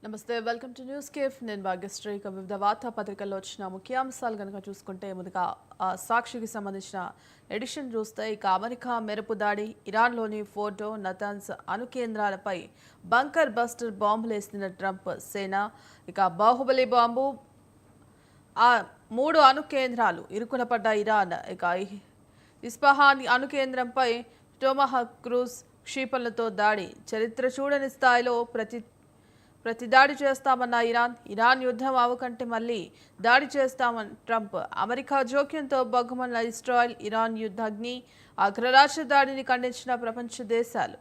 నమస్తే welcome to news cafe నేను భాగ్యశ్రీ వివిధ వార్తాపత్రికల్లో వచ్చిన ముఖ్యాంశాలు కనుక చూసుకుంటే ముందుగా సాక్షికి సంబంధించిన ఎడిషన్ చూస్తే ఇక అమెరికా మెరుపు దాడి ఇరాన్లోని ఫోర్డో నతాన్స్ అణు కేంద్రాలపై బంకర్ బస్టర్ బాంబులేసిన ట్రంప్ సేన ఇక బాహుబలి బాంబు ఆ 3 అణు కేంద్రాలు ఇరుకున పడ్డ ఇరాన్ ఇక ఇస్ఫహాన్ అణు కేంద్రంపై టొమహాక్ క్రూజ్ క్షిపణులతో దాడి చరిత్ర చూడని స్థాయిలో ప్రతి దాడి చేస్తామన్న ఇరాన్ యుద్ధం అవకంటే మళ్ళీ దాడి చేస్తామని ట్రంప్ అమెరికా జోక్యంతో బగ్గుమన్న ఇజ్రాయెల్ ఇరాన్ యుద్ధాగ్ని అగ్రరాజ్య దాడిని ఖండించిన ప్రపంచ దేశాలు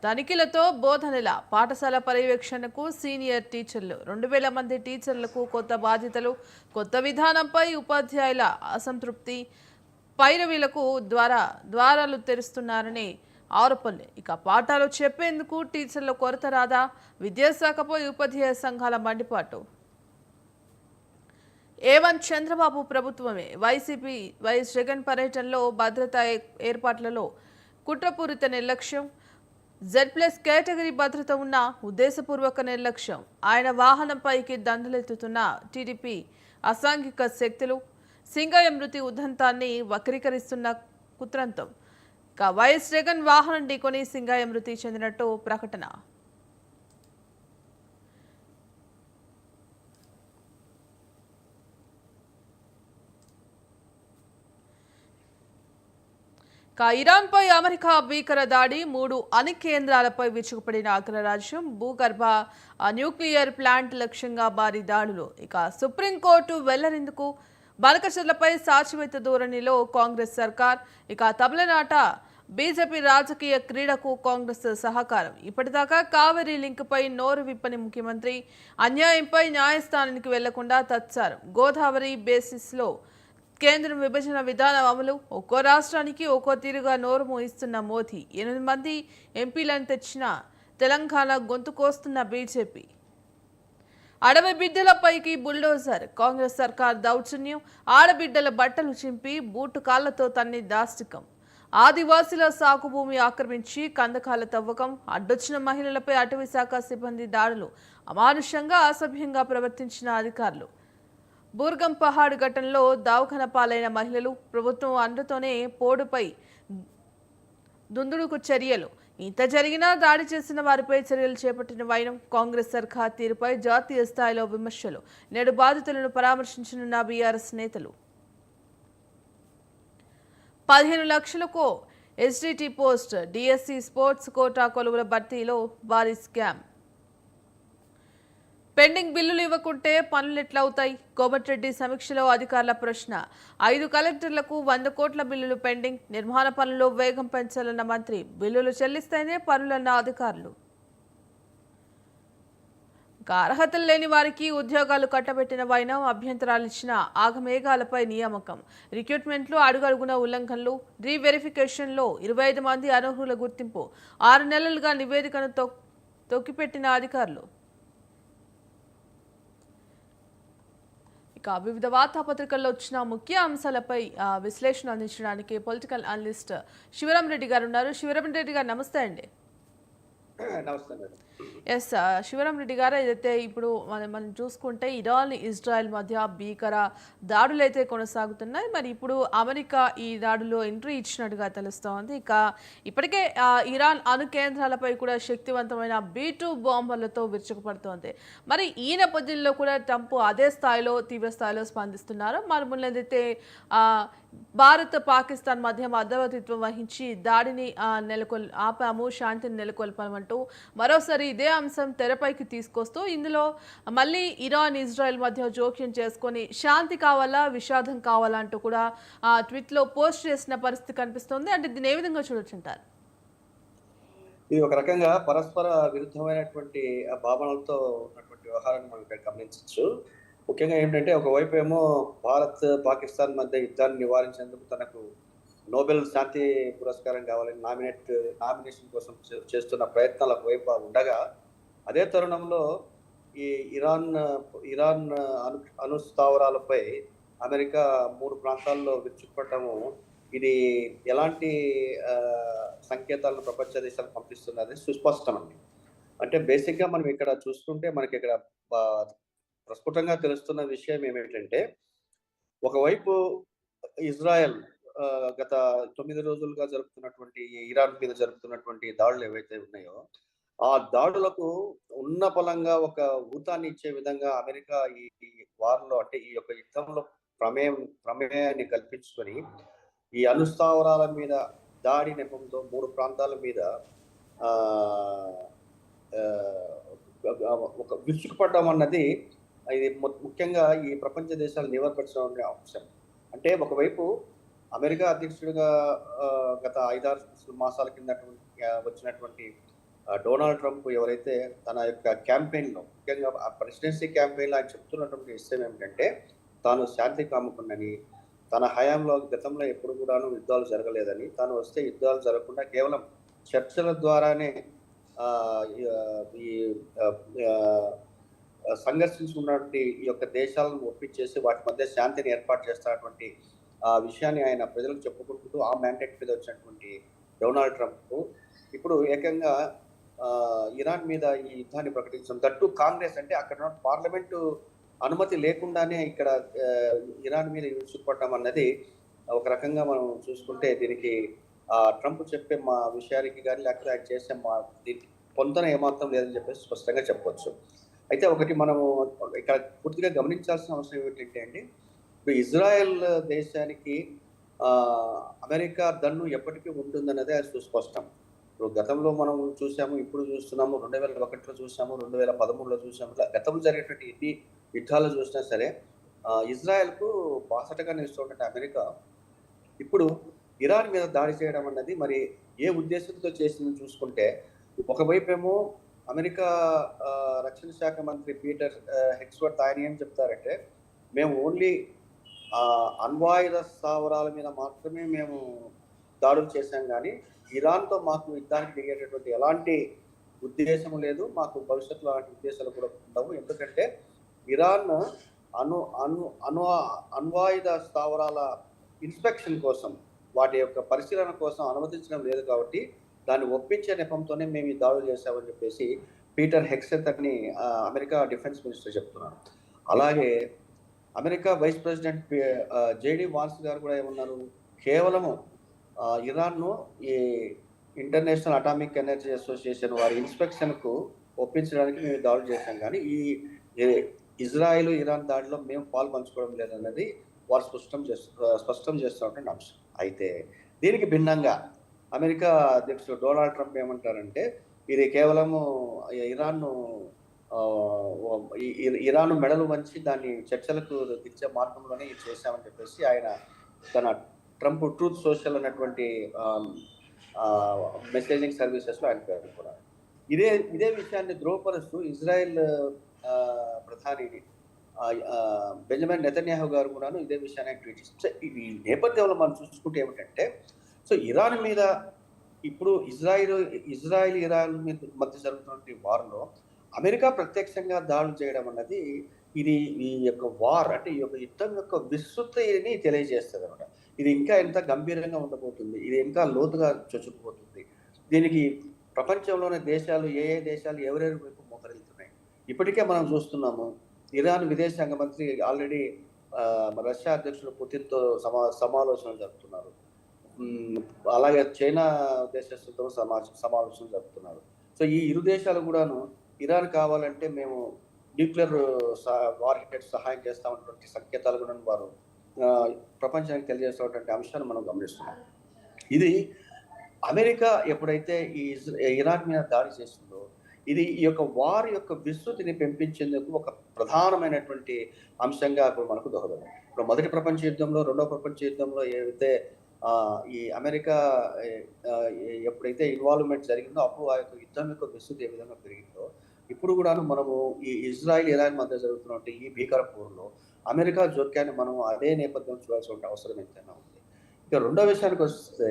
తనిఖీలతో బోధనల పాఠశాల పర్యవేక్షణకు సీనియర్ టీచర్లు 2000 మంది టీచర్లకు కొత్త బాధ్యతలు కొత్త విధానంపై ఉపాధ్యాయుల అసంతృప్తి పైరవీలకు ద్వారాలు తెరుస్తున్నారని ఆరోపణలు ఇక పాఠాలు చెప్పేందుకు టీచర్ల కొరత రాదా విద్యాశాఖపై ఉపాధ్యాయ సంఘాల మండిపాటు ఏవన్ చంద్రబాబు ప్రభుత్వమే వైసీపీ వైఎస్ జగన్ పర్యటనలో భద్రతా ఏర్పాట్లలో కుట్రపూరిత నిర్లక్ష్యం Z+ కేటగిరీ భద్రత ఉన్న ఉద్దేశపూర్వక నిర్లక్ష్యం ఆయన వాహనంపైకి దండలెత్తుతున్న టీడీపీ అసాంఘిక శక్తులు సింగయ్య మృతి ఉదంతాన్ని వక్రీకరిస్తున్న కుట్రంతం వైఎస్ జగన్ వాహనం ఢీకొని సింగయ్య మృతి చెందినట్టు ప్రకటన ఇరాన్పై అమెరికా భీకర దాడి 3 అణు కేంద్రాలపై విరుచుకుపడిన అగ్రరాజ్యం భూగర్భ న్యూక్లియర్ ప్లాంట్ లక్ష్యంగా భారీ దాడులు ఇక సుప్రీంకోర్టు వెళ్లరిందుకు బనకచర్లపై సాచివేత ధోరణిలో కాంగ్రెస్ సర్కార్ ఇక తమిళనాట బీజేపీ రాజకీయ క్రీడకు కాంగ్రెస్ సహకారం ఇప్పటిదాకా కావేరీ లింక్పై నోరు విప్పని ముఖ్యమంత్రి అన్యాయంపై న్యాయస్థానానికి వెళ్లకుండా తత్సారం గోదావరి బేసిస్లో కేంద్రం విభజన విధానం అమలు ఒక్కో రాష్ట్రానికి ఒక్కో తీరుగా నోరు మోయిస్తున్న మోదీ 8 మంది ఎంపీలను తెచ్చిన తెలంగాణ గొంతు కోస్తున్న బీజేపీ అడవి బిడ్డలపైకి బుల్డోజర్ కాంగ్రెస్ సర్కార్ దౌర్జన్యం ఆడబిడ్డల బట్టలు చింపి బూటు కాళ్లతో తన్ని దాష్టికం ఆదివాసీల సాగు భూమి ఆక్రమించి కందకాల తవ్వకం అడ్డొచ్చిన మహిళలపై అటవీ శాఖ సిబ్బంది దాడులు అమానుషంగా అసభ్యంగా ప్రవర్తించిన అధికారులు బూర్గం పహాడ్ ఘటనలో దవాఖాన పాలైన మహిళలు ప్రభుత్వం అండతోనే పోడుపై దుందుడుకు చర్యలు ఇంత జరిగినా దాడి చేసిన వారిపై చర్యలు చేపట్టిన వైనం కాంగ్రెస్ సర్కార్ తీరుపై జాతీయ స్థాయిలో విమర్శలు నేడు బాధితులను పరామర్శించనున్న బీఆర్ఎస్ నేతలు 15 లక్షలకు SDT post DSC sports quota కొలువుల భర్తీలో భారీ స్కామ్ పెండింగ్ బిల్లులు ఇవ్వకుంటే పనులు ఎట్లవుతాయి కోమటిరెడ్డి సమీక్షలో అధికారుల ప్రశ్న 5 కలెక్టర్లకు 100 కోట్ల బిల్లులు పెండింగ్ నిర్మాణ పనుల్లో వేగం పెంచాలన్న మంత్రి బిల్లులు చెల్లిస్తేనే పనులన్న అధికారులు అర్హతలు లేని వారికి ఉద్యోగాలు కట్టబెట్టిన వైనం అభ్యంతరాలు ఇచ్చిన ఆగమేఘాలపై నియామకం రిక్రూట్మెంట్లు అడుగడుగున ఉల్లంఘనలు రీవెరిఫికేషన్లో 25 మంది అనర్హుల గుర్తింపు 6 నెలలుగా నివేదికను తొక్కిపెట్టిన అధికారులు ఇక వివిధ వార్తాపత్రికల్లో వచ్చిన ముఖ్య అంశాలపై విశ్లేషణ అందించడానికి పొలిటికల్ అనలిస్ట్ శివరాం రెడ్డి గారు ఉన్నారు. శివరాం రెడ్డి గారు నమస్తే అండి. ఎస్ శివరాం రెడ్డి గారు, ఏదైతే ఇప్పుడు మనం చూసుకుంటే ఇరాన్ ఇజ్రాయెల్ మధ్య భీకర దాడులు అయితే కొనసాగుతున్నాయి. మరి ఇప్పుడు అమెరికా ఈ దాడులో ఎంట్రీ ఇచ్చినట్టుగా తెలుస్తోంది. ఇక ఇప్పటికే ఇరాన్ అణు కేంద్రాలపై కూడా శక్తివంతమైన B2 బాంబర్లతో విరుచుకుపడుతోంది. మరి ఈ నేపథ్యంలో కూడా ట్రంప్ అదే స్థాయిలో తీవ్ర స్థాయిలో స్పందిస్తున్నారు. మరి ముందైతే భారత్ పాకిస్తాన్ మధ్య మధ్యవర్తిత్వం వహించి దాడిని ఆపాము, శాంతిని నెలకొల్పామంటూ మరోసారి ఇదే అంశం తెరపైకి తీసుకొస్తూ ఇందులో మళ్ళీ ఇరాన్ ఇజ్రాయెల్ మధ్య జోక్యం చేసుకొని శాంతి కావాలా విషాదం కావాలా అంటూ కూడా ట్వీట్లో పోస్ట్ చేసిన పరిస్థితి కనిపిస్తోంది. అంటే దీన్ని ఏ విధంగా చూడొచ్చుంటారు? ఇది ఒక రకంగా పరస్పర విరుద్ధమైనటువంటి భావనలతో ఉన్నటువంటి వ్యవహారాన్ని మనం ఇక్కడ గమనించవచ్చు. ముఖ్యంగా ఏంటంటే ఒకవైపు ఏమో భారత్ పాకిస్తాన్ మధ్య యుద్ధాన్ని నివారించేందుకు తనకు నోబెల్ శాంతి పురస్కారం కావాలని నామినేషన్ కోసం చేస్తున్న ప్రయత్నాలు ఒకవైపు ఉండగా, అదే తరుణంలో ఈ ఇరాన్ అణు స్థావరాలపై అమెరికా 3 ప్రాంతాల్లో విరుచుకుపడటము ఇది ఎలాంటి సంకేతాలను ప్రపంచ దేశాలకు పంపిస్తున్నది సుస్పష్టమండి. అంటే బేసిక్‌గా మనం ఇక్కడ చూసుకుంటే మనకిక్కడ ఆహ్, ప్రస్ఫుటంగా తెలుస్తున్న విషయం ఏమిటంటే, ఒకవైపు ఇజ్రాయెల్ గత 9 రోజులుగా జరుపుతున్నటువంటి ఈ ఇరాన్ మీద జరుపుతున్నటువంటి దాడులు ఏవైతే ఉన్నాయో, ఆ దాడులకు ఉన్న పలంగా ఒక ఊతాన్ని ఇచ్చే విధంగా అమెరికా ఈ ఈ వార్‌లో అంటే ఈ యొక్క యుద్ధంలో ప్రమేయాన్ని కల్పించుకొని, ఈ అణుస్థావరాల మీద దాడి నెపంతో 3 ప్రాంతాల మీద ఆహ్, ఒక విరుచుకుపడడం అన్నది ఇది ముఖ్యంగా ఈ ప్రపంచ దేశాలు నివర్పరచిన అంశం. అంటే ఒకవైపు అమెరికా అధ్యక్షుడిగా గత 5, 6 మాసాల కిందట వచ్చినటువంటి డొనాల్డ్ ట్రంప్ ఎవరైతే తన యొక్క క్యాంపెయిన్‌లో ముఖ్యంగా ఆ ప్రెసిడెన్సీ క్యాంపెయిన్‌లో ఆయన చెప్తున్నటువంటి విషయం ఏమిటంటే, తాను శాంతి కాముకున్నని, తన హయాంలో గతంలో ఎప్పుడు కూడాను యుద్ధాలు జరగలేదని, తాను వస్తే యుద్ధాలు జరగకుండా కేవలం చర్చల ద్వారానే ఆహ్, ఈ ఆహ్, ఈ ఆహ్, ఆహ్, సంఘర్షించుకున్నటువంటి ఈ యొక్క దేశాలను ఒప్పించేసి వాటి మధ్య శాంతిని ఏర్పాటు చేస్తున్నటువంటి ఆ విషయాన్ని ఆయన ప్రజలకు చెప్పుకుంటూ ఆ మ్యాండేట్ మీద వచ్చినటువంటి డొనాల్డ్ ట్రంప్ ఇప్పుడు ఏకంగా ఇరాన్ మీద ఈ యుద్ధాన్ని ప్రకటించడం దట్టు కాంగ్రెస్ అంటే అక్కడ ఉన్న పార్లమెంటు అనుమతి లేకుండానే ఇక్కడ ఇరాన్ మీద విరుచుకుపడడం అన్నది ఒక రకంగా మనం చూసుకుంటే దీనికి ట్రంప్ చెప్పే మా విషయానికి కానీ లేకపోతే ఆయన చేసే దీనికి పొంతన ఏమాత్రం లేదని చెప్పేసి స్పష్టంగా చెప్పొచ్చు. అయితే ఒకటి మనము ఇక్కడ పూర్తిగా గమనించాల్సిన అవసరం ఏమిటంటే అండి, ఇప్పుడు ఇజ్రాయెల్ దేశానికి అమెరికా దన్ను ఎప్పటికీ ఉంటుందన్నదే అది సుస్పష్టం. ఇప్పుడు గతంలో మనం చూసాము, ఇప్పుడు చూస్తున్నాము, 2001లో చూసాము, 2013లో చూసాము. ఇట్లా గతంలో జరిగేటువంటి ఎన్ని యుద్ధాలు చూసినా సరే ఇజ్రాయెల్‌కు బాసటగా నిలుస్తున్నటువంటి అమెరికా ఇప్పుడు ఇరాన్ మీద దాడి చేయడం అన్నది మరి ఏ ఉద్దేశంతో చేసిందని చూసుకుంటే, ఒకవైపేమో అమెరికా రక్షణ శాఖ మంత్రి పీటర్ హెగ్స్వర్త్ ఆయన ఏం చెప్తారంటే, మేము ఓన్లీ అణ్వాయుధ స్థావరాల మీద మాత్రమే మేము దాడులు చేశాం గానీ, ఇరాన్‌తో మాకు యుద్ధానికి దిగేటటువంటి ఎలాంటి ఉద్దేశం లేదు. మాకు భవిష్యత్తులో అలాంటి ఉద్దేశాలు కూడా ఉండవు. ఎందుకంటే ఇరాన్ అణు అణు అణు అణ్వాయుధ స్థావరాల ఇన్స్పెక్షన్ కోసం, వాటి యొక్క పరిశీలన కోసం అనుమతించడం లేదు కాబట్టి, దాన్ని ఒప్పించే నెపంతోనే మేము ఈ దాడులు చేశామని చెప్పేసి పీటర్ హెగ్సెత్ అని అమెరికా డిఫెన్స్ మినిస్టర్ చెప్తున్నారు. అలాగే America vice president JD Vance గారు కూడా ఏమన్నారు, కేవలము ఇరాన్‌ను ఈ ఇంటర్నేషనల్ అటామిక్ ఎనర్జీ అసోసియేషన్ వారి ఇన్స్పెక్షన్‌కు ఒప్పించడానికి మేము దాడులు చేశాం కానీ, ఈ ఇజ్రాయెల్, ఇరాన్ దాడిలో మేము పాలుపంచుకోవడం లేదన్నది వారు స్పష్టం చేస్తున్నటువంటి అంశం. అయితే దీనికి భిన్నంగా అమెరికా అధ్యక్షుడు డొనాల్డ్ ట్రంప్ ఏమంటారంటే, ఇది కేవలము ఇరాన్‌ను ఇరాన్ మెడలు వంచి దాన్ని చర్చలకు దించే మార్గంలోనే ఇది చేశామని చెప్పేసి ఆయన తన ట్రంప్ ట్రూత్ సోషల్ అన్నటువంటి మెసేజింగ్ సర్వీసెస్‌లో ఆయన పేర్కొన్నారు. ఇదే విషయాన్ని ధృవపరుస్తూ ఇజ్రాయెల్ ప్రధాని బెంజమిన్ నెతన్యాహు గారు కూడాను ఇదే విషయాన్ని ట్వీట్ చేశారు. ఈ నేపథ్యంలో మనం చూసుకుంటే ఏమిటంటే, సో ఇరాన్ మీద ఇప్పుడు ఇజ్రాయిల్ ఇరాన్ మధ్య జరుగుతున్నటువంటి వార్‌లో అమెరికా ప్రత్యక్షంగా దాడులు చేయడం అన్నది ఇది ఈ యొక్క వార్ అంటే ఈ యొక్క యుద్ధం యొక్క విస్తృతిని తెలియజేస్తదనమాట. ఇది ఇంకా ఎంత గంభీరంగా ఉండబోతుంది. ఇది ఇంకా లోతుగా చొచ్చుకుపోతుంది. దీనికి ప్రపంచంలోని దేశాలు ఏ దేశాలు ఎవరెవరి వైపు మోకరిల్లుతున్నాయి. ఇప్పటికే మనం చూస్తున్నాము. ఇరాన్ విదేశాంగ మంత్రి ఆల్రెడీ రష్యా అధ్యక్షుడు పుతిన్‌తో సమాలోచనలు జరుపుతున్నారు. అలాగే చైనా దేశస్తులతో సమావేశం జరుపుతున్నారు. సో ఈ ఇరు దేశాలు కూడాను ఇరాన్ కావాలంటే మేము న్యూక్లియర్ వార్ హెడ్స్ సహాయం చేస్తామన్నటువంటి సంకేతాలు కూడా వారు ప్రపంచానికి తెలియజేస్తున్నటువంటి అంశాన్ని మనం గమనిస్తున్నాం. ఇది అమెరికా ఎప్పుడైతే ఈ ఇరాన్ మీద దాడి చేసిందో, ఇది ఈ యొక్క వార్ యొక్క విస్తృతిని పెంపించేందుకు ఒక ప్రధానమైనటువంటి అంశంగా ఇప్పుడు మనకు దోహదపడింది. ఇప్పుడు మొదటి ప్రపంచ యుద్ధంలో, రెండవ ప్రపంచ యుద్ధంలో ఏవైతే ఈ అమెరికా ఎప్పుడైతే ఇన్వాల్వ్‌మెంట్ జరిగిందో అప్పుడు ఆ యొక్క యుద్ధం యొక్క విస్తృతి ఏ విధంగా పెరిగిందో, ఇప్పుడు కూడాను మనము ఈ ఇజ్రాయిల్, ఇరాన్ మధ్య జరుగుతున్నటువంటి ఈ భీకర పోరులో అమెరికా జోక్యాన్ని మనం అదే నేపథ్యంలో చూడాల్సిన అవసరం ఎంతైనా ఉంది. ఇక రెండో విషయానికి వస్తే,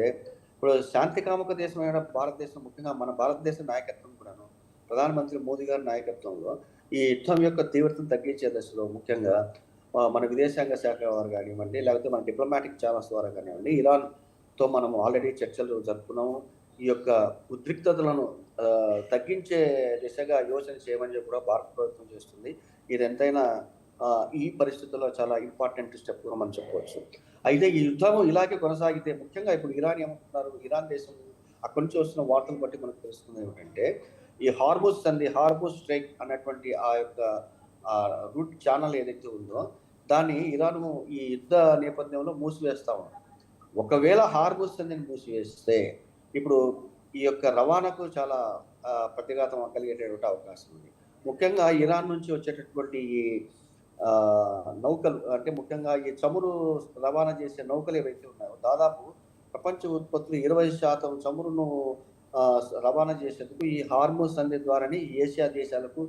ఇప్పుడు శాంతి కాముక దేశమైన భారతదేశం, ముఖ్యంగా మన భారతదేశ నాయకత్వం కూడాను ప్రధానమంత్రి మోదీ గారి నాయకత్వంలో ఈ యుద్ధం యొక్క తీవ్రతను తగ్గించే దశలో ముఖ్యంగా మన విదేశాంగ శాఖ వారు కానివ్వండి, లేకపోతే మన డిప్లొమాటిక్ ఛానల్స్ ద్వారా కానివ్వండి, ఇరాన్‌తో మనం ఆల్రెడీ చర్చలు జరుపుకున్నాము. ఈ యొక్క ఉద్రిక్తతలను తగ్గించే దిశగా యోచన చేయమని చెప్పి కూడా భారత ప్రభుత్వం చేస్తుంది. ఇది ఎంతైనా ఈ పరిస్థితుల్లో చాలా ఇంపార్టెంట్ స్టెప్గా మనం చెప్పవచ్చు. అయితే ఈ యుద్ధము ఇలాగే కొనసాగితే ముఖ్యంగా ఇప్పుడు ఇరాన్ ఏమంటున్నారు, ఇరాన్ దేశం అక్కడి నుంచి వస్తున్న వార్తలు బట్టి మనకు తెలుస్తుంది ఏమిటంటే ఈ హార్మూజ్ స్ట్రైక్ అన్నటువంటి ఆ యొక్క రూట్ ఛానల్ ఏదైతే ఉందో దాన్ని ఇరాన్ ఈ యుద్ధ నేపథ్యంలో మూసివేస్తా ఉంది. ఒకవేళ హార్మూజ్ సంధిని మూసివేస్తే ఇప్పుడు ఈ యొక్క రవాణాకు చాలా ప్రతిఘాతం కలిగేటటువంటి అవకాశం ఉంది. ముఖ్యంగా ఇరాన్ నుంచి వచ్చేటటువంటి ఈ నౌకలు అంటే ముఖ్యంగా ఈ చమురు రవాణా చేసే నౌకలు ఏవైతే ఉన్నాయో దాదాపు ప్రపంచ ఉత్పత్తులు 20% చమురును రవాణా చేసేందుకు ఈ హార్మూజ్ సంధి ద్వారానే ఏషియా దేశాలకు,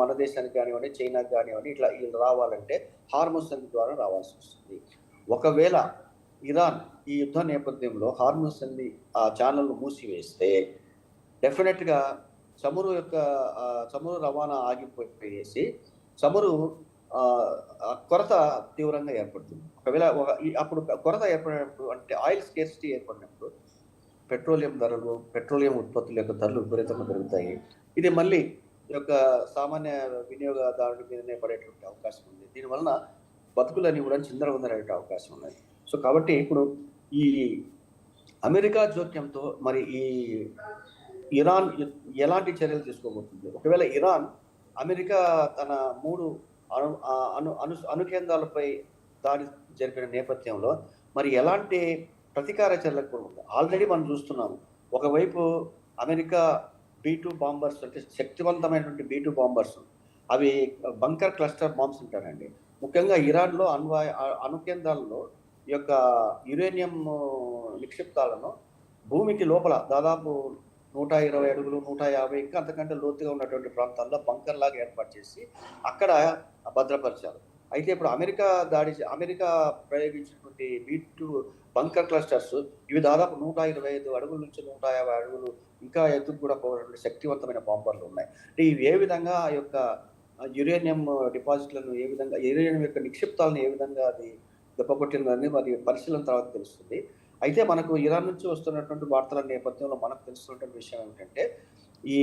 మన దేశానికి కానివ్వండి, చైనాకి కానివ్వండి, ఇట్లా రావాలంటే హార్మూజ్ సంధి ద్వారా రావాల్సి వస్తుంది. ఒకవేళ ఇరాన్ ఈ యుద్ధ నేపథ్యంలో హార్మూజ్ సంధి ఆ ఛానల్ మూసివేస్తే డెఫినెట్గా చమురు రవాణా ఆగిపోయేసి చమురు కొరత తీవ్రంగా ఏర్పడుతుంది. ఒకవేళ అప్పుడు కొరత ఏర్పడినప్పుడు అంటే ఆయిల్ స్కేర్సిటీ ఏర్పడినప్పుడు పెట్రోలియం ఉత్పత్తుల యొక్క ధరలు విపరీతంగా పెరుగుతాయి. ఇది మళ్ళీ ఈ యొక్క సామాన్య వినియోగదారుడి మీదనే పడేటువంటి అవకాశం ఉంది. దీనివలన బతుకులని కూడా చిందరవందరయ్యే అవకాశం ఉన్నది. సో కాబట్టి ఇప్పుడు ఈ అమెరికా జోక్యంతో మరి ఈ ఇరాన్ ఎలాంటి చర్యలు తీసుకోబోతుంది? ఒకవేళ ఇరాన్ అమెరికా తన 3 అణు కేంద్రాలపై దాడి జరిపిన నేపథ్యంలో మరి ఎలాంటి ప్రతీకార చర్యలకు ఆల్రెడీ మనం చూస్తున్నాము. ఒకవైపు అమెరికా B2 బాంబర్స్ అంటే శక్తివంతమైనటువంటి B2 బాంబర్స్, అవి బంకర్ క్లస్టర్ బాంబ్స్ ఉంటారండి. ముఖ్యంగా ఇరాన్లో అణు కేంద్రాల్లో ఈ యొక్క యురేనియం నిక్షిప్తాలను భూమికి లోపల దాదాపు 120 అడుగులు 150 ఇంకా అంతకంటే లోతుగా ఉన్నటువంటి ప్రాంతాల్లో బంకర్ లాగా ఏర్పాటు చేసి అక్కడ భద్రపరిచారు. అయితే ఇప్పుడు అమెరికా ప్రయోగించినటువంటి B2 బంకర్ క్లస్టర్స్ ఇవి దాదాపు 125 అడుగుల నుంచి 150 అడుగులు ఇంకా ఎత్తుకు కూడా పోయినటువంటి శక్తివంతమైన బాంబర్లు ఉన్నాయి. అంటే ఇవి ఏ విధంగా ఆ యొక్క యురేనియం డిపాజిట్లను ఏ విధంగా, యురేనియం యొక్క నిక్షిప్తాలను ఏ విధంగా అది దెబ్బకొట్టిందని మరి పరిశీలన తర్వాత తెలుస్తుంది. అయితే మనకు ఇరాన్ నుంచి వస్తున్నటువంటి వార్తల నేపథ్యంలో మనకు తెలుస్తున్నటువంటి విషయం ఏమిటంటే ఈ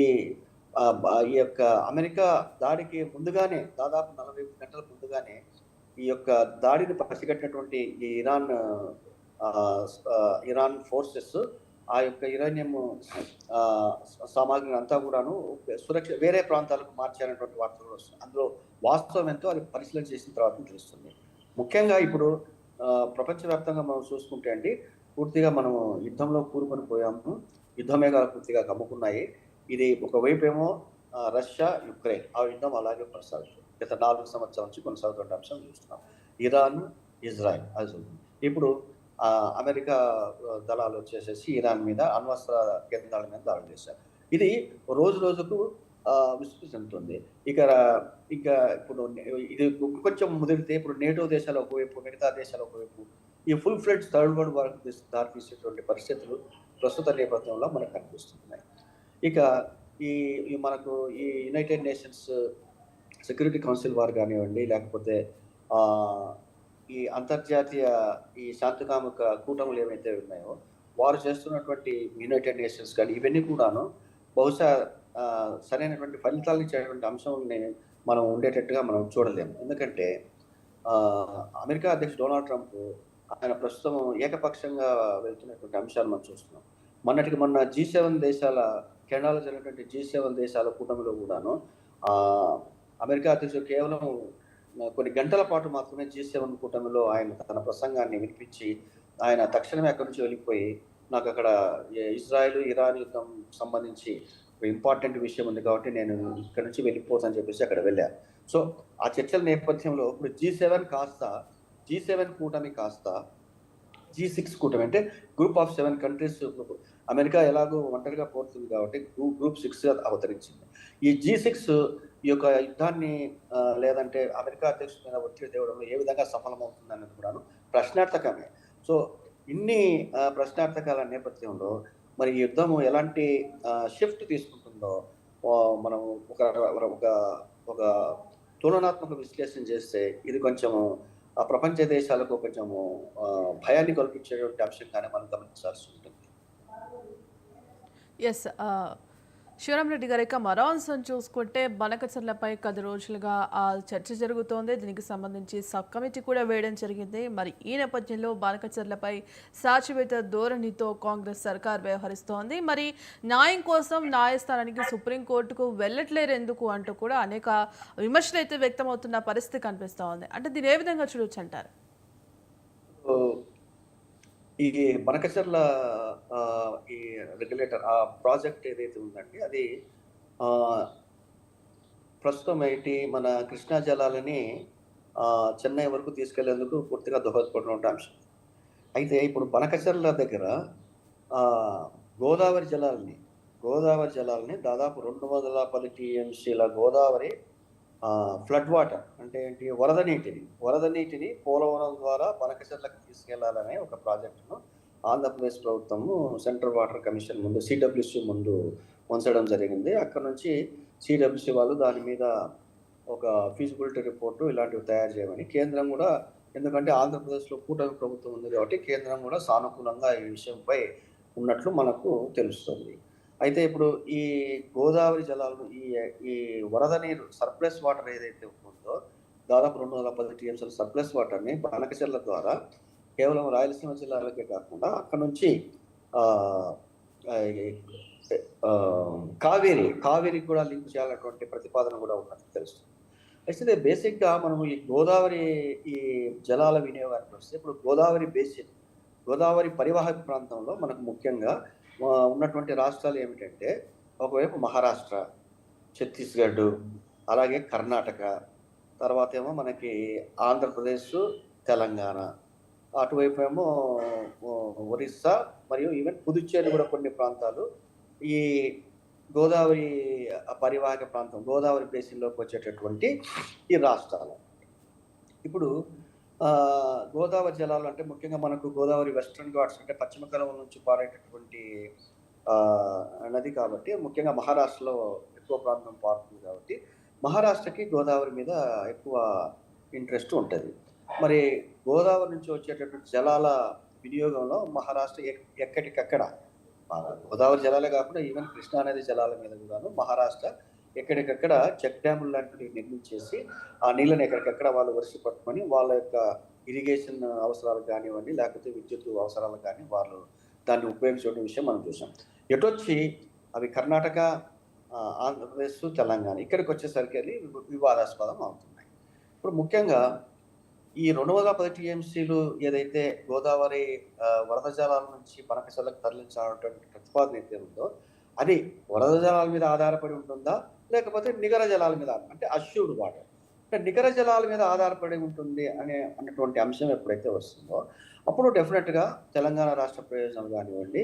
యొక్క అమెరికా దాడికి ముందుగానే దాదాపు 48 గంటల ముందుగానే ఈ యొక్క దాడిని పసిగట్టినటువంటి ఈ ఇరాన్ ఫోర్సెస్ ఆ యొక్క యురేనియం సామాగ్రిని అంతా కూడాను వేరే ప్రాంతాలకు మార్చారనేటువంటి వార్తలు వస్తుంది. అందులో వాస్తవం ఎంతో అది పరిశీలన చేసిన తర్వాత తెలుస్తుంది. ముఖ్యంగా ఇప్పుడు ప్రపంచవ్యాప్తంగా మనం చూసుకుంటే అండి పూర్తిగా మనము యుద్ధంలో కూరుకొని పోయాము. యుద్ధ మేఘాలు పూర్తిగా కమ్ముకున్నాయి. ఇది ఒకవైపు ఏమో రష్యా యుక్రెయిన్ ఆ యుద్ధం అలాగే కొనసాగుతుంది. గత 4 సంవత్సరాల నుంచి కొనసాగుతున్న అంశం చూస్తున్నాం. ఇరాన్ ఇజ్రాయెల్ అది ఇప్పుడు అమెరికా దళాలు వచ్చేసేసి ఇరాన్ మీద అణ్వస్త్ర కేంద్రాల మీద దాడులు చేశారు. ఇది రోజు రోజుకు విస్తృతి చెందుతుంది. ఇంకా ఇప్పుడు ఇది కొంచెం ముదిరితే ఇప్పుడు నేటో దేశాలు ఒకవైపు, మిగతా దేశాలు ఒకవైపు ఈ ఫుల్ ఫ్లెడ్జ్ థర్డ్ వరల్డ్ వార్కు దారితీసేటువంటి పరిస్థితులు ప్రస్తుత నేపథ్యంలో మనకు కనిపిస్తున్నాయి. ఇక మనకు ఈ యునైటెడ్ నేషన్స్ సెక్యూరిటీ కౌన్సిల్ వారు కానివ్వండి, లేకపోతే ఈ అంతర్జాతీయ ఈ శాంతికాముక కూటములు ఏవైతే ఉన్నాయో వారు చేస్తున్నటువంటి యునైటెడ్ నేషన్స్ కానీ ఇవన్నీ కూడాను బహుశా సరైనటువంటి ఫలితాలను ఇచ్చేటువంటి అంశంని మనం ఉండేటట్టుగా మనం చూడలేము. ఎందుకంటే అమెరికా అధ్యక్షుడు డొనాల్డ్ ట్రంప్ ఆయన ప్రస్తుతం ఏకపక్షంగా వెళ్తున్నటువంటి అంశాలు మనం చూస్తున్నాం. మొన్న G7 దేశాల కెనడాలో జరిగినటువంటి G7 దేశాల కూటమిలో కూడాను అమెరికా అధ్యక్షుడు కేవలం కొన్ని గంటల పాటు మాత్రమే G7 కూటమిలో ఆయన తన ప్రసంగాన్ని వినిపించి ఆయన తక్షణమే అక్కడి నుంచి వెళ్ళిపోయి నాకు అక్కడ ఇజ్రాయెల్ ఇరాన్ యుద్ధం సంబంధించి ఇంపార్టెంట్ విషయం ఉంది కాబట్టి నేను ఇక్కడ నుంచి వెళ్ళిపోతానని చెప్పేసి అక్కడ వెళ్ళారు. సో ఆ చర్చల నేపథ్యంలో ఇప్పుడు G7 కూటమి కాస్త G6 కూటమి అంటే గ్రూప్ ఆఫ్ 7 కంట్రీస్. అమెరికా ఎలాగో ఒంటరిగా పోతుంది కాబట్టి గ్రూప్ 6 అవతరించింది. ఈ G6 ఈ యొక్క యుద్ధాన్ని లేదంటే అమెరికా అధ్యక్షుడి మీద ఒత్తిడి తేవడంలో ఏ విధంగా సఫలమవుతుంది అన్నది కూడాను ప్రశ్నార్థకమే. సో ఇన్ని ప్రశ్నార్థకాల నేపథ్యంలో మరి ఈ యుద్ధము ఎలాంటి షిఫ్ట్ తీసుకుంటుందో మనం ఒక తులనాత్మక విశ్లేషణ చేస్తే ఇది కొంచెము ప్రపంచ దేశాలకు కొంచెము భయాన్ని కల్పించేటువంటి అంశంగానే మనం గమనించాల్సి ఉంటుంది. ఎస్. శివరామరెడ్డి గారు, ఇక మరో అంశం చూసుకుంటే బనకచర్లపై 10 రోజులుగా చర్చ జరుగుతోంది. దీనికి సంబంధించి సబ్ కమిటీ కూడా వేయడం జరిగింది. మరి ఈ నేపథ్యంలో బనకచర్లపై సాచివేత ధోరణితో కాంగ్రెస్ సర్కార్ వ్యవహరిస్తోంది. మరి న్యాయం కోసం న్యాయస్థానానికి సుప్రీంకోర్టుకు వెళ్ళట్లేరు ఎందుకు అంటూ కూడా అనేక విమర్శలు అయితే వ్యక్తమవుతున్న పరిస్థితి కనిపిస్తోంది. అంటే దీన్ని ఏ విధంగా చూడొచ్చు అంటారు? సో, ఈ బనకచర్ల ఈ రెగ్యులేటర్ ఆ ప్రాజెక్ట్ ఏదైతే ఉందండి అది ఆహ్, ప్రస్తుతం ఏంటి మన కృష్ణా జలాలని చెన్నై వరకు తీసుకెళ్లేందుకు పూర్తిగా దోహదపడినటువంటి అంశం. అయితే ఇప్పుడు బనకచర్ల దగ్గర ఆహ్, గోదావరి జలాల్ని గోదావరి జలాల్ని దాదాపు 210 టీఎంసీల గోదావరి ఫ్లడ్ వాటర్ అంటే ఏంటి వరద నీటిని పోలవరం ద్వారా బనకచెర్లకు తీసుకెళ్లాలనే ఒక ప్రాజెక్టును ఆంధ్రప్రదేశ్ ప్రభుత్వము సెంట్రల్ వాటర్ కమిషన్ ముందు సిడబ్ల్యూసి ముందు ఉంచడం జరిగింది. అక్కడ నుంచి సిడబ్ల్యూసి వాళ్ళు దాని మీద ఒక ఫీజిబిలిటీ రిపోర్టు ఇలాంటివి తయారు చేయమని కేంద్రం కూడా, ఎందుకంటే ఆంధ్రప్రదేశ్లో కూటమి ప్రభుత్వం ఉంది కాబట్టి కేంద్రం కూడా సానుకూలంగా ఈ విషయంపై ఉన్నట్లు మనకు తెలుస్తుంది. అయితే ఇప్పుడు ఈ గోదావరి జలాలు ఈ వరద నీరు సర్ప్లస్ వాటర్ ఏదైతే ఉందో దాదాపు 210 టీఎంసీల సర్ప్లస్ వాటర్‌ని బనకచెర్ల ద్వారా కేవలం రాయలసీమ జిల్లాలకే కాకుండా అక్కడ నుంచి ఆహ్, ఆహ్, కావేరికి కూడా లింక్ చేయాలన్నటువంటి ప్రతిపాదన కూడా ఉన్నట్టు తెలుస్తుంది. అయితే బేసిక్‌గా మనము ఈ గోదావరి ఈ జలాల వినియోగానికి వస్తే ఇప్పుడు గోదావరి పరివాహక ప్రాంతంలో మనకు ముఖ్యంగా ఉన్నటువంటి రాష్ట్రాలు ఏమిటంటే ఒకవైపు మహారాష్ట్ర, ఛత్తీస్‌గఢ్, అలాగే కర్ణాటక, తర్వాతేమో మనకి ఆంధ్రప్రదేశ్, తెలంగాణ, అటువైపు ఏమో ఒరిస్సా మరియు ఈవెన్ పుదుచ్చేరి కూడా కొన్ని ప్రాంతాలు ఈ గోదావరి పరివాహక ప్రాంతం గోదావరి బేసిన్‌లోకి వచ్చేటటువంటి ఈ రాష్ట్రాలు. ఇప్పుడు గోదావరి జలాలు అంటే ముఖ్యంగా మనకు గోదావరి వెస్టర్న్ ఘాట్స్ అంటే పశ్చిమ కనుమల నుంచి పారేటటువంటి నది కాబట్టి ముఖ్యంగా మహారాష్ట్రలో ఎక్కువ ప్రాంతం పారుతుంది కాబట్టి మహారాష్ట్రకి గోదావరి మీద ఎక్కువ ఇంట్రెస్ట్ ఉంటది. మరి గోదావరి నుంచి వచ్చేటటువంటి జలాల వినియోగంలో మహారాష్ట్ర ఎక్కడికక్కడ గోదావరి జలాలే కాకుండా ఈవెన్ కృష్ణా నది జలాల మీద కూడాను మహారాష్ట్ర ఎక్కడికక్కడ చెక్ డ్యాములు లాంటివి నిర్మించేసి ఆ నీళ్ళని ఎక్కడికక్కడ వాళ్ళు వరిసి పట్టుకొని వాళ్ళ యొక్క ఇరిగేషన్ అవసరాలకు కానివ్వండి, లేకపోతే విద్యుత్ అవసరాలకు కానీ వాళ్ళు దాన్ని ఉపయోగించుకునే విషయం మనం చూసాం. ఎటొచ్చి అవి కర్ణాటక, ఆంధ్రప్రదేశ్, తెలంగాణ ఇక్కడికి వచ్చేసరికి అది వివాదాస్పదం అవుతున్నాయి. ఇప్పుడు ముఖ్యంగా ఈ 210 టీఎంసీలు ఏదైతే గోదావరి వరద జలాల నుంచి బనకచెర్లకు తరలించాలన్నటువంటి ప్రతిపాదన అయితే ఉందో అది వరద జలాల మీద ఆధారపడి ఉంటుందా? లేకపోతే నిగర జలాల మీద అంటే అష్యూర్డ్ వాటర్ అంటే నిగర జలాల మీద ఆధారపడి ఉంటుంది అన్నటువంటి అంశం ఎప్పుడైతే వస్తుందో అప్పుడు డెఫినెట్‌గా తెలంగాణ రాష్ట్ర ప్రయోజనాలు కానివ్వండి,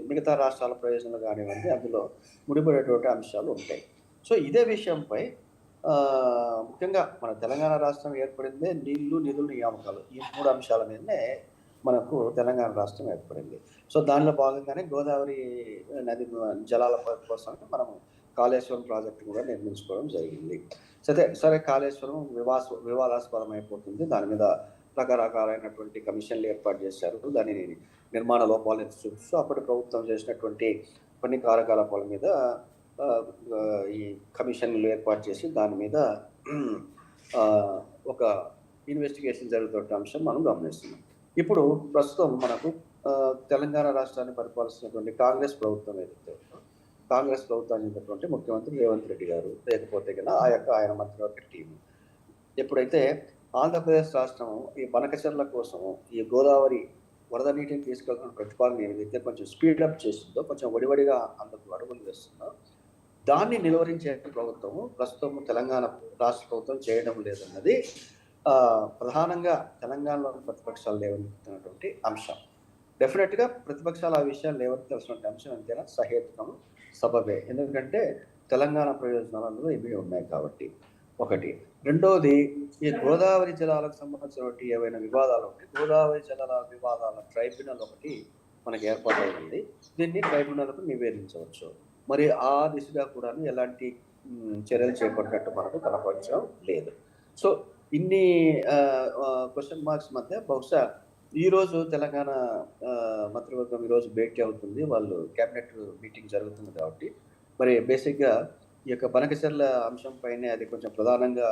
మిగతా రాష్ట్రాల ప్రయోజనాలు కానివ్వండి అందులో ముడిపడేటువంటి అంశాలు ఉంటాయి. సో ఇదే విషయంపై ముఖ్యంగా మన తెలంగాణ రాష్ట్రం ఏర్పడిందే నీళ్లు, నిధులు, నియామకాలు ఈ 3 అంశాల మీదనే మనకు తెలంగాణ రాష్ట్రం ఏర్పడింది. సో దానిలో భాగంగానే గోదావరి నది జలాల కోసం మనము కాళేశ్వరం ప్రాజెక్టు కూడా నిర్మించుకోవడం జరిగింది. సరే కాళేశ్వరం వివాదాస్పదం అయిపోతుంది. దాని మీద రకరకాలైనటువంటి కమిషన్లు ఏర్పాటు చేశారు. దాని నిర్మాణ లోపాలను ఎత్తి చూపిస్తూ అప్పటి ప్రభుత్వం చేసినటువంటి కొన్ని కార్యకలాపాల మీద ఈ కమిషన్లు ఏర్పాటు చేసి దాని మీద ఒక ఇన్వెస్టిగేషన్ జరుగుతున్న అంశం మనం గమనిస్తున్నాం. ఇప్పుడు ప్రస్తుతం మనకు తెలంగాణ రాష్ట్రాన్ని పరిపాలిస్తున్నటువంటి కాంగ్రెస్ ప్రభుత్వం ఏదైతే ఉందో కాంగ్రెస్ ప్రభుత్వానికి చెందినటువంటి ముఖ్యమంత్రి రేవంత్ రెడ్డి గారు, లేకపోతే కన్నా ఆయన మంత్రివర్గ టీము ఎప్పుడైతే ఆంధ్రప్రదేశ్ రాష్ట్రం ఈ బనకచెర్ల కోసం ఈ గోదావరి వరద నీటిని తీసుకెళ్తున్న ప్రతిపాదన ఏదైతే కొంచెం స్పీడప్ చేస్తుందో, కొంచెం వడివడిగా అందుకు అడుగులు వేస్తుందో దాన్ని నిలువరించే ప్రభుత్వము ప్రస్తుతం తెలంగాణ రాష్ట్ర ప్రభుత్వం చేయడం లేదన్నది ప్రధానంగా తెలంగాణలోని ప్రతిపక్షాలు లేవనెత్తుతున్నటువంటి అంశం. డెఫినెట్‌గా ప్రతిపక్షాలు ఆ విషయాలు లేవనెత్తాల్సినటువంటి అంశం ఎంతైనా సహేతుకం, సబబే. ఎందుకంటే తెలంగాణ ప్రయోజనాలు అందులో ఇవి ఉన్నాయి కాబట్టి. ఒకటి. రెండోది ఈ గోదావరి జలాలకు సంబంధించినటువంటి ఏవైనా వివాదాలు ఉంటే గోదావరి జలాల వివాదాల ట్రైబ్యునల్ ఒకటి మనకి ఏర్పాటైంది. దీన్ని ట్రైబ్యునల్‌కు నివేదించవచ్చు. మరి ఆ దిశగా కూడా ఎలాంటి చర్యలు చేపట్టినట్టు మనకు కనపరచడం లేదు. సో ఇన్ని క్వెషన్ మార్క్స్ మధ్య బహుశా ఈరోజు తెలంగాణ మంత్రివర్గం ఈరోజు భేటీ అవుతుంది. వాళ్ళు క్యాబినెట్ మీటింగ్ జరుగుతుంది కాబట్టి, మరి బేసిక్‌గా ఈ యొక్క బనకచర్ల అంశం పైనే అది కొంచెం ప్రధానంగా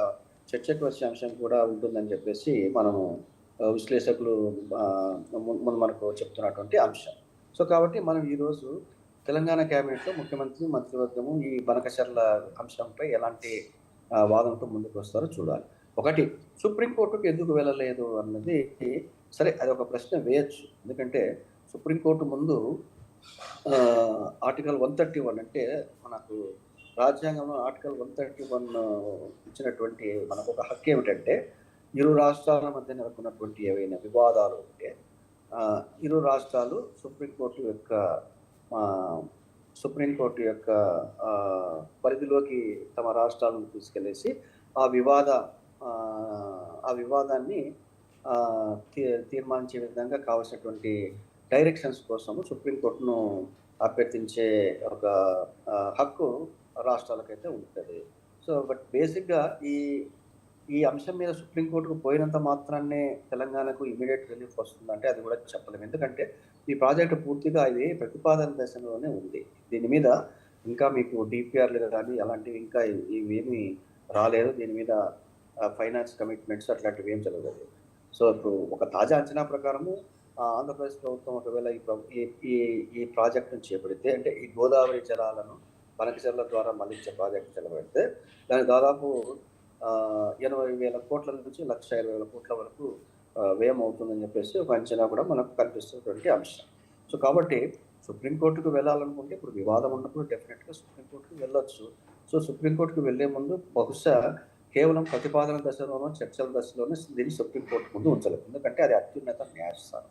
చర్చకు వచ్చే అంశం కూడా ఉంటుందని చెప్పేసి మనము విశ్లేషకులు మనకు చెప్తున్నటువంటి అంశం. సో, కాబట్టి మనం ఈరోజు తెలంగాణ క్యాబినెట్‌లో ముఖ్యమంత్రి, మంత్రివర్గము ఈ బనకచర్ల అంశంపై ఎలాంటి వాదనతో ముందుకొస్తారో చూడాలి. ఒకటి, సుప్రీం కోర్టుకి ఎందుకు వెళ్ళలేదు అన్నది సరే, అదొక ప్రశ్న వేయొచ్చు. ఎందుకంటే సుప్రీం కోర్టు ముందు ఆర్టికల్ 131 అంటే మనకు రాజ్యాంగంలో ఆర్టికల్ 131 ఇచ్చినటువంటి మనకొక హక్కు ఏమిటంటే, ఇరు రాష్ట్రాల మధ్య నెలకొన్నటువంటి ఏవైనా వివాదాలు ఉంటే ఇరు రాష్ట్రాలు సుప్రీంకోర్టు యొక్క పరిధిలోకి తమ రాష్ట్రాలను తీసుకెళ్ళేసి ఆ వివాద ఆ వివాదాన్ని తీర్మానించే విధంగా కావాల్సినటువంటి డైరెక్షన్స్ కోసము సుప్రీంకోర్టును అభ్యర్థించే ఒక హక్కు రాష్ట్రాలకైతే ఉంటుంది. సో, బట్ బేసిక్‌గా ఈ అంశం మీద సుప్రీంకోర్టుకు పోయినంత మాత్రాన్నే తెలంగాణకు ఇమ్మీడియేట్ రిలీఫ్ వస్తుందంటే అది కూడా చెప్పలేము. ఎందుకంటే ఈ ప్రాజెక్ట్ పూర్తిగా ఇది ప్రతిపాదన దశలోనే ఉంది. దీని మీద ఇంకా మీకు డీపీఆర్‌లు గాని అలాంటివి ఇంకా ఇవేమీ రాలేదు. దీని మీద ఫైనాన్స్ కమిట్మెంట్స్ అట్లాంటివి ఏం జరగలేదు. సో, ఇప్పుడు ఒక తాజా అంచనా ప్రకారము ఆంధ్రప్రదేశ్ ప్రభుత్వం ఒకవేళ ఈ ప్రాజెక్ట్‌ను చేపడితే, అంటే ఈ గోదావరి జలాలను బనకచర్ల ద్వారా మళ్లించే ప్రాజెక్ట్ చేపడితే దానికి దాదాపు 80,000 కోట్ల నుంచి 1,20,000 కోట్ల వరకు వ్యయం అవుతుందని చెప్పేసి ఒక అంచనా కూడా మనకు కనిపిస్తున్నటువంటి అంశం. సో, కాబట్టి సుప్రీంకోర్టుకు వెళ్ళాలనుకుంటే ఇప్పుడు వివాదం ఉన్నప్పుడు డెఫినెట్‌గా సుప్రీంకోర్టుకు వెళ్ళొచ్చు. సో, సుప్రీంకోర్టుకు వెళ్లే ముందు బహుశా కేవలం ప్రతిపాదన దశలోనో, చర్చల దశలోనే దీన్ని సుప్రీంకోర్టు ముందు ఉంచలేదు. ఎందుకంటే అది అత్యున్నత న్యాయస్థానం.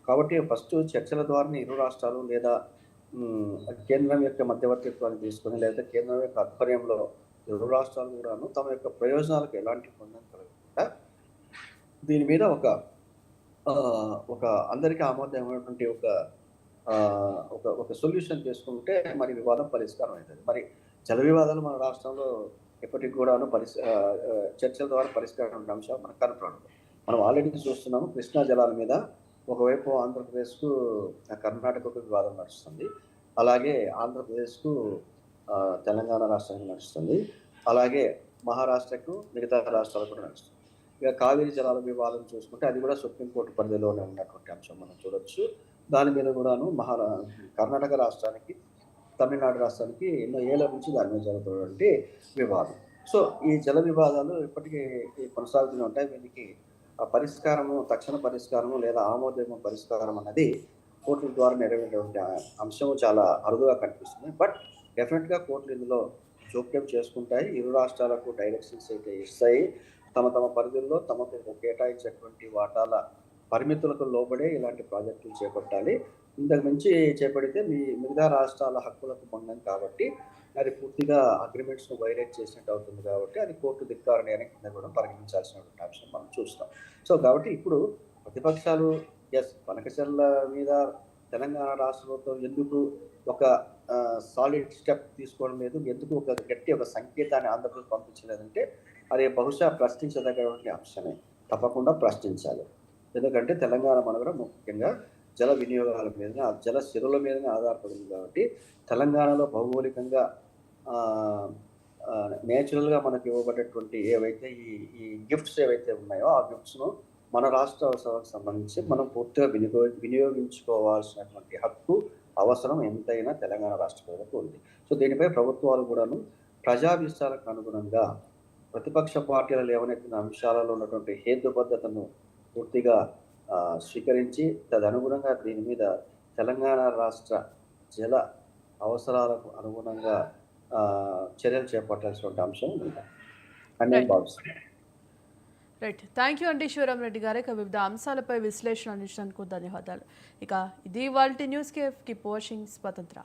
కాబట్టి ఫస్ట్ చర్చల ద్వారానే ఇరు రాష్ట్రాలు లేదా కేంద్రం యొక్క మధ్యవర్తిత్వాన్ని తీసుకొని, లేదా కేంద్రం యొక్క ఆధ్వర్యంలో ఇరు రాష్ట్రాలు కూడాను తమ యొక్క ప్రయోజనాలకు ఎలాంటి భంగం కలగకుండా దీని మీద ఒక అందరికీ ఆమోదమైనటువంటి ఒక సొల్యూషన్ చేసుకుంటే మరి వివాదం పరిష్కారం అవుతుంది. మరి జల వివాదాలు మన రాష్ట్రంలో ఎప్పటికి కూడాను చర్చల ద్వారా పరిష్కారం ఉండే అంశం మనకు కనపడదు. మనం ఆల్రెడీ చూస్తున్నాము, కృష్ణా జలాల మీద ఒకవైపు ఆంధ్రప్రదేశ్కు కర్ణాటకకు వివాదం నడుస్తుంది. అలాగే ఆంధ్రప్రదేశ్కు తెలంగాణ రాష్ట్రానికి నడుస్తుంది. అలాగే మహారాష్ట్రకు మిగతా రాష్ట్రాలకు కూడా నడుస్తుంది. ఇక కావేరీ జలాల వివాదం చూసుకుంటే అది కూడా సుప్రీంకోర్టు పరిధిలోనే ఉన్నటువంటి అంశం మనం చూడొచ్చు. దాని మీద కూడాను కర్ణాటక రాష్ట్రానికి, తమిళనాడు రాష్ట్రానికి ఎన్నో ఏళ్ల నుంచి దాని మీద జరుగుతున్నటువంటి వివాదం. సో, ఈ జల వివాదాలు ఇప్పటికీ కొనసాగుతూనే ఉంటాయి. వీటికి పరిష్కారము, తక్షణ పరిష్కారము లేదా ఆమోదయోగ్య పరిష్కారం అన్నది కోర్టుల ద్వారా నెరవేరేటువంటి అంశము చాలా అరుదుగా కనిపిస్తుంది. బట్ డెఫినెట్‌గా కోర్టులు ఇందులో జోక్యం చేసుకుంటాయి. ఇరు రాష్ట్రాలకు డైరెక్షన్స్ అయితే ఇస్తాయి. తమ పరిధుల్లో తమకు కేటాయించేటువంటి వాటాల పరిమితులకు లోబడే ఇలాంటి ప్రాజెక్టులు చేపట్టాలి. ఇంతకు మించి చేపడితే మిగతా రాష్ట్రాల హక్కులకు భంగం కాబట్టి అది పూర్తిగా అగ్రిమెంట్స్‌ను వైలేట్ చేసినట్టు అవుతుంది కాబట్టి అది కోర్టు ధిక్కారణి కింద కూడా పరిగణించాల్సినటువంటి అంశం మనం చూస్తాం. సో, కాబట్టి ఇప్పుడు ప్రతిపక్షాలు బనకచర్ల మీద తెలంగాణ రాష్ట్ర ప్రభుత్వం ఎందుకు ఒక సాలిడ్ స్టెప్ తీసుకోవడం లేదు, ఎందుకు ఒక గట్టి సంకేతాన్ని ఆంధ్రప్రదేశ్ పంపించలేదంటే అది బహుశా ప్రశ్నించదగినటువంటి అంశమే. తప్పకుండా ప్రశ్నించాలి. ఎందుకంటే తెలంగాణ మనుగడ ముఖ్యంగా జల వినియోగాల మీదనే, జల సిరుల మీదనే ఆధారపడింది కాబట్టి తెలంగాణలో భౌగోళికంగా నేచురల్‌గా మనకు ఇవ్వబడేటువంటి ఏవైతే ఈ గిఫ్ట్స్ ఏవైతే ఉన్నాయో ఆ గిఫ్ట్స్‌ను మన రాష్ట్ర అవసరాలకు సంబంధించి మనం పూర్తిగా వినియోగించుకోవాల్సినటువంటి హక్కు, అవసరం ఎంతైనా తెలంగాణ రాష్ట్ర ప్రజలకు ఉంది. సో, దీనిపై ప్రభుత్వాలు కూడాను ప్రజాభిష్టాలకు అనుగుణంగా ప్రతిపక్ష పార్టీలు లేవనెత్తిన అంశాలలో ఉన్నటువంటి హేతుబద్ధతను పూర్తిగా స్వీకరించి తదనుగుణంగా దీని మీద తెలంగాణ రాష్ట్ర జల అవసరాలకు అనుగుణంగా చర్యలు చేపట్టాల్సినటువంటి అంశం ఉంది అని నేను భావిస్తున్నాను. రైట్, థ్యాంక్ యూ అండి శివరాం రెడ్డి గారు. ఇక వివిధ అంశాలపై విశ్లేషణ అందించినందుకు ధన్యవాదాలు. ఇక ఇది ఇవాల్టి న్యూస్ కేఫ్. కీప్ వాచింగ్ స్వతంత్ర.